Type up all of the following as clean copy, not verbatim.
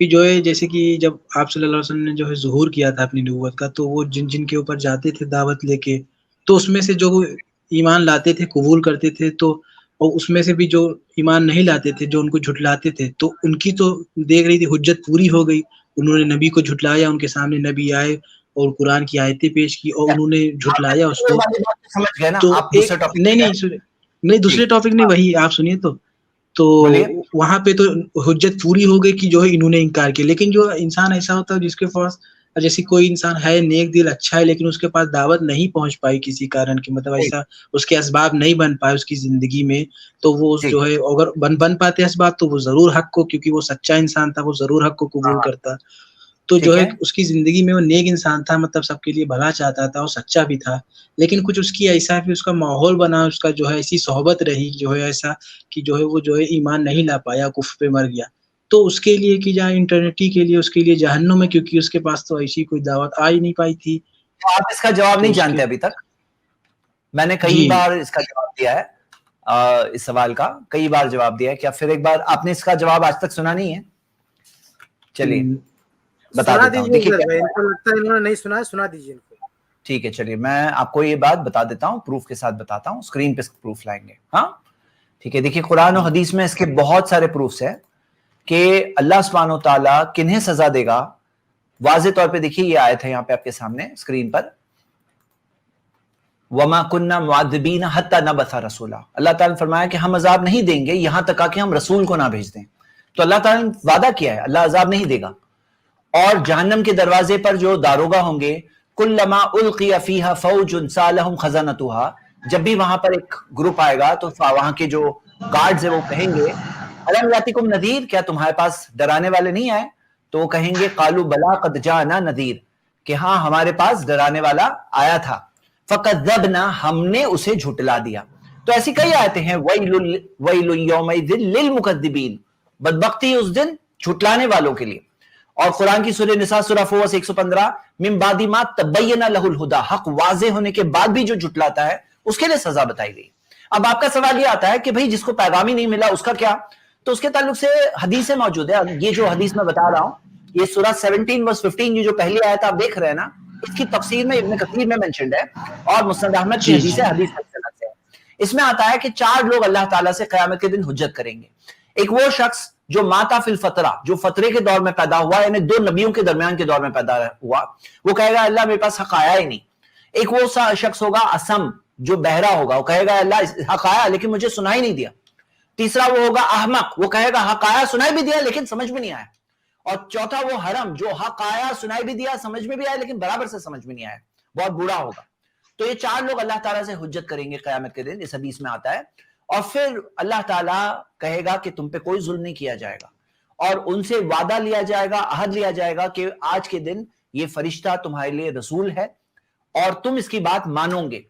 کہ جو ہے جیسے کہ جب آپ صلی اللہ علیہ وسلم نے جو ہے ظہور کیا تھا اپنی نبوت کا، تو وہ جن جن کے اوپر جاتے تھے دعوت لے کے، تو اس میں سے جو وہ ایمان لاتے تھے قبول کرتے تھے، تو اور اس میں سے بھی جو ایمان نہیں لاتے تھے، جو ان کو جھٹلاتے تھے، تو ان کی تو دیکھ رہی تھی حجت پوری ہو گئی، انہوں نے نبی کو جھٹلایا، ان کے سامنے نبی آئے اور قرآن کی آیتیں پیش کی اور انہوں نے جھٹلایا اس کو. سمجھ گئے نا تو آپ؟ ایک دوسرے ٹاپک نہیں دوسرے ٹاپک نہیں، وہی آپ سنیے. تو بولیے. وہاں پہ تو حجت پوری ہو گئی کہ جو ہے انہوں نے انکار کیا. لیکن جو انسان ایسا ہوتا ہے جس کے پاس، جیسے کوئی انسان ہے نیک دل اچھا ہے، لیکن اس کے پاس دعوت نہیں پہنچ پائی کسی کارن کی، مطلب ایسا اس کے اسباب نہیں بن پائے اس کی زندگی میں، تو وہ جو ہے اگر بن پاتے اسباب تو وہ ضرور حق کو، کیونکہ وہ سچا انسان تھا، وہ ضرور حق کو قبول کرتا. تو جو ہے اس کی زندگی میں وہ نیک انسان تھا، مطلب سب کے لیے بھلا چاہتا تھا اور سچا بھی تھا. لیکن کچھ اس کی ایسا بھی اس کا ماحول بنا، اس کا جو ہے ایسی صحبت رہی جو ہے ایسا کہ جو ہے وہ جو ہے ایمان نہیں لا پایا، کفر پہ مر گیا. تو اس کے لیے کہ جہاں انٹرنیٹی کے لیے اس کے لیے جہنم میں، کیونکہ اس کے پاس تو ایسی کوئی دعوت آ ہی نہیں پائی تھی. آپ اس کا جواب نہیں جانتے ابھی تک؟ میں نے کئی بار اس کا جواب دیا ہے، اس سوال کا کئی بار جواب دیا ہے. کیا پھر ایک بار آپ نے اس کا جواب آج تک سنا نہیں ہے؟ چلیے بتا دیتا ہوں. دیکھیے انہوں نے نہیں سنا، سنا دیجیے ان کو. ٹھیک ہے چلیے میں آپ کو یہ بات بتا دیتا ہوں، پروف کے ساتھ بتاتا ہوں. اسکرین پہ پروف لائیں گے. ہاں ٹھیک ہے. دیکھیے قرآن و حدیث میں اس کے بہت سارے پروفس ہیں کہ اللہ سبحانہ و تعالیٰ کنہیں سزا دے گا. واضح طور پہ دیکھیے یہ آیت ہے یہاں پہ آپ کے سامنے اسکرین پر، وَمَا كُنَّا مُعَذِّبِينَ حَتَّى نَبْعَثَ رَسُولًا. اللہ تعالیٰ نے فرمایا کہ ہم عذاب نہیں دیں گے یہاں تک کہ ہم رسول کو نہ بھیج دیں. تو اللہ تعالیٰ نے وعدہ کیا ہے اللہ عذاب نہیں دے گا. اور جہنم کے دروازے پر جو داروغہ ہوں گے، کلما القی فیہا فوج سالہم خزنتہا، جب بھی وہاں پر ایک گروپ آئے گا تو وہاں کے جو گارڈز ہیں وہ کہیں گے الم یاتکم نذیر، کیا تمہارے پاس ڈرانے والے نہیں آئے؟ تو وہ کہیں گے قالوا بلا قد جاءنا نذیر، کہ ہاں ہمارے پاس ڈرانے والا آیا تھا. فکذبنا، ہم نے اسے جھٹلا دیا. تو ایسی کئی آیتیں ہیں، ویل یومئذ للمکذبین، بدبختی اس دن جھٹلانے والوں کے لیے. اور قرآن کی سورہ نساء سورہ فوس 115، من بعد ما تبین لہ الہدی، حق واضح ہونے کے بعد بھی جو جھٹلاتا ہے اس کے لیے سزا بتائی گئی. اب آپ کا سوال یہ آتا ہے کہ بھئی جس کو پیغام ہی نہیں ملا اس کا کیا؟ تو اس کے تعلق سے حدیثیں موجود ہے. یہ جو حدیث میں بتا رہا ہوں، یہ سورہ 17 ورس 15، یہ جو پہلی آیت آپ دیکھ رہے ہیں نا، اس کی تفسیر میں ابن کثیر میں منشنڈ ہے اور مسند احمد کی حدیث ہے، حدیث سے. اس میں آتا ہے کہ 4 لوگ اللہ تعالیٰ سے قیامت کے دن حجت کریں گے. ایک وہ شخص جو ماتا فی الفترہ، جو فترے کے دور میں پیدا ہوا، یعنی 2 نبیوں کے درمیان کے دور میں پیدا ہوا، وہ کہے گا اللہ میرے پاس حق آیا ہی نہیں. ایک وہ شخص ہوگا اسم، جو بہرا ہوگا، وہ کہے گا اللہ حق آیا لیکن مجھے سنائی نہیں دیا. تیسرا وہ ہوگا احمق، وہ کہے گا حق آیا سنائی بھی دیا لیکن سمجھ میں نہیں آیا. اور چوتھا وہ حرم، جو حق آیا سنائی بھی دیا سمجھ میں بھی آیا لیکن برابر سے سمجھ میں نہیں آیا، بہت بوڑھا ہوگا. تو یہ 4 لوگ اللہ تعالیٰ سے حجت کریں گے قیامت کے دن، اس حدیث میں آتا ہے. اور پھر اللہ تعالیٰ کہے گا کہ تم پہ کوئی ظلم نہیں کیا جائے گا، اور ان سے وعدہ لیا جائے گا، عہد لیا جائے گا کہ آج کے دن یہ فرشتہ تمہارے لیے رسول ہے اور تم اس کی بات مانو گے.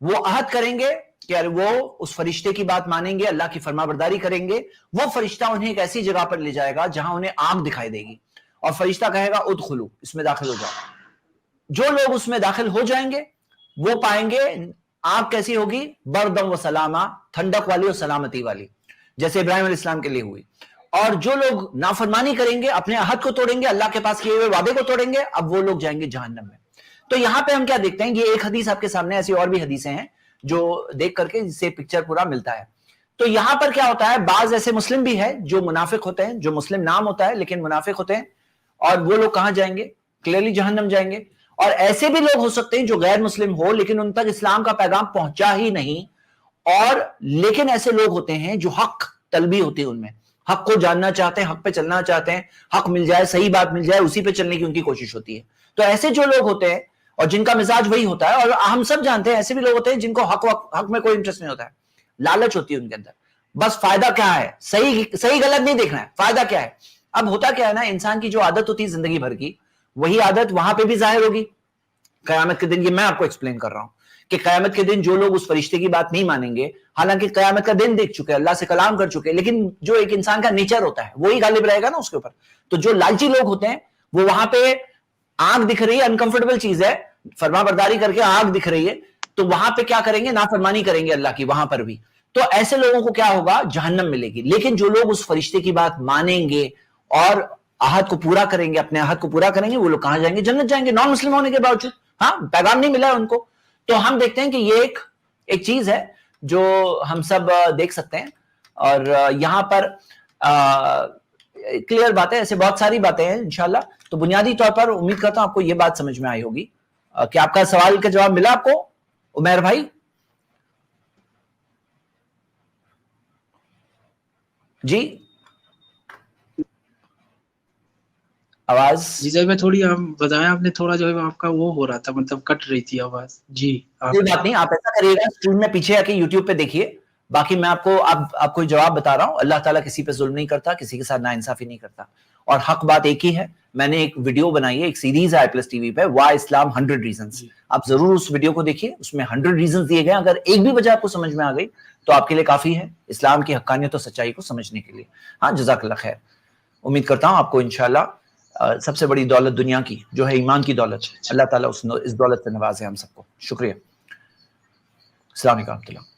وہ عہد کریں گے کہ وہ اس فرشتے کی بات مانیں گے، اللہ کی فرما برداری کریں گے. وہ فرشتہ انہیں ایک ایسی جگہ پر لے جائے گا جہاں انہیں آگ دکھائی دے گی، اور فرشتہ کہے گا ادخلو، اس میں داخل ہو جاؤ. جو لوگ اس میں داخل ہو جائیں گے وہ پائیں گے آگ کیسی ہوگی، بردم و سلامہ، ٹھنڈک والی اور سلامتی والی، جیسے ابراہیم علیہ السلام کے لیے ہوئی. اور جو لوگ نافرمانی کریں گے، اپنے عہد کو توڑیں گے، اللہ کے پاس کیے ہوئے وعدے کو توڑیں گے، اب وہ لوگ جائیں گے جہنم میں. تو یہاں پہ ہم کیا دیکھتے ہیں، یہ ایک حدیث آپ کے سامنے، ایسی اور بھی حدیثیں ہیں جو دیکھ کر کے اس سے پکچر پورا ملتا ہے. تو یہاں پر کیا ہوتا ہے، بعض ایسے مسلم بھی ہے جو منافق ہوتے ہیں، جو مسلم نام ہوتا ہے لیکن منافق ہوتے ہیں، اور وہ لوگ کہاں جائیں گے، کلیئرلی جہنم جائیں گے. اور ایسے بھی لوگ ہو سکتے ہیں جو غیر مسلم ہو لیکن ان تک اسلام کا پیغام پہنچا ہی نہیں، اور لیکن ایسے لوگ ہوتے ہیں جو حق طلبی ہوتی ہے، ان میں حق کو جاننا چاہتے ہیں، حق پہ چلنا چاہتے ہیں، حق مل جائے، صحیح بات مل جائے، اسی پہ چلنے کی ان کی کوشش ہوتی ہے. تو ایسے جو لوگ ہوتے ہیں اور جن کا مزاج وہی ہوتا ہے، اور ہم سب جانتے ہیں ایسے بھی لوگ ہوتے ہیں جن کو حق میں کوئی انٹرسٹ نہیں ہوتا ہے، لالچ ہوتی ہے ان کے اندر، بس فائدہ کیا ہے، صحیح غلط نہیں دیکھنا ہے، فائدہ کیا ہے. اب ہوتا کیا ہے نا، انسان کی جو عادت ہوتی ہے زندگی بھر کی، وہی عادت وہاں پہ بھی ظاہر ہوگی قیامت کے دن. یہ میں آپ کو ایکسپلین کر رہا ہوں کہ قیامت کے دن جو لوگ اس فرشتے کی بات نہیں مانیں گے، حالانکہ قیامت کا دن دیکھ چکے، اللہ سے کلام کر چکے، لیکن جو ایک انسان کا نیچر ہوتا ہے وہی غالب رہے گا نا اس کے اوپر. تو جو لالچی لوگ ہوتے ہیں وہ وہاں پہ آگ دکھ رہی ہے، انکمفرٹیبل چیز ہے، فرما برداری کر کے آگ دکھ رہی ہے، تو وہاں پہ کیا کریں گے، نافرمانی کریں گے اللہ کی وہاں پر بھی. تو ایسے لوگوں کو کیا ہوگا، جہنم ملے گی. لیکن جو لوگ اس فرشتے کی بات مانیں گے اور عہد کو پورا کریں گے, اپنے عہد کو پورا کریں گے, وہ لوگ کہاں جائیں گے؟ جنت جائیں گے, نان مسلم ہونے کے باوجود. ہاں, پیغام نہیں ملا ہے ان کو. تو ہم دیکھتے ہیں کہ یہ ایک چیز ہے جو ہم سب دیکھ سکتے ہیں. اور یہاں پر کلیئر باتیں, ایسے بہت ساری باتیں ہیں انشاءاللہ. تو بنیادی طور پر امید کرتا ہوں آپ کو یہ بات سمجھ میں آئی ہوگی. کہ آپ کا سوال کا جواب ملا آپ کو عمیر بھائی؟ جی آواز جی سر میں تھوڑی بتایا آپ نے, تھوڑا جو ہے آپ کا وہ ہو رہا تھا, مطلب کٹ رہی تھی آواز. جی کوئی بات نہیں, آپ ایسا کریے گا اسکرین میں پیچھے آ کے یوٹیوب پہ دیکھیے. باقی میں آپ کو جواب بتا رہا ہوں. اللہ تعالیٰ کسی پہ ظلم نہیں کرتا, کسی کے ساتھ ناانصافی نہیں کرتا, اور حق بات ایک ہی ہے. میں نے ایک ویڈیو بنائی ہے, ایک سیریز ہے i+ TV پہ, وائی اسلام 100 ریزنز. آپ ضرور اس ویڈیو کو دیکھیے, اس میں 100 ریزنز دیے گئے. اگر ایک بھی وجہ آپ کو سمجھ میں آ گئی تو آپ کے لیے کافی ہے اسلام کی حقانیت اور سچائی کو سمجھنے کے لیے. ہاں, جزاک اللہ خیر. امید کرتا ہوں آپ کو انشاءاللہ سب سے بڑی دولت دنیا کی جو ہے ایمان کی دولت, اللہ تعالیٰ اس دولت سے نوازے ہم سب کو. شکریہ. السلام علیکم.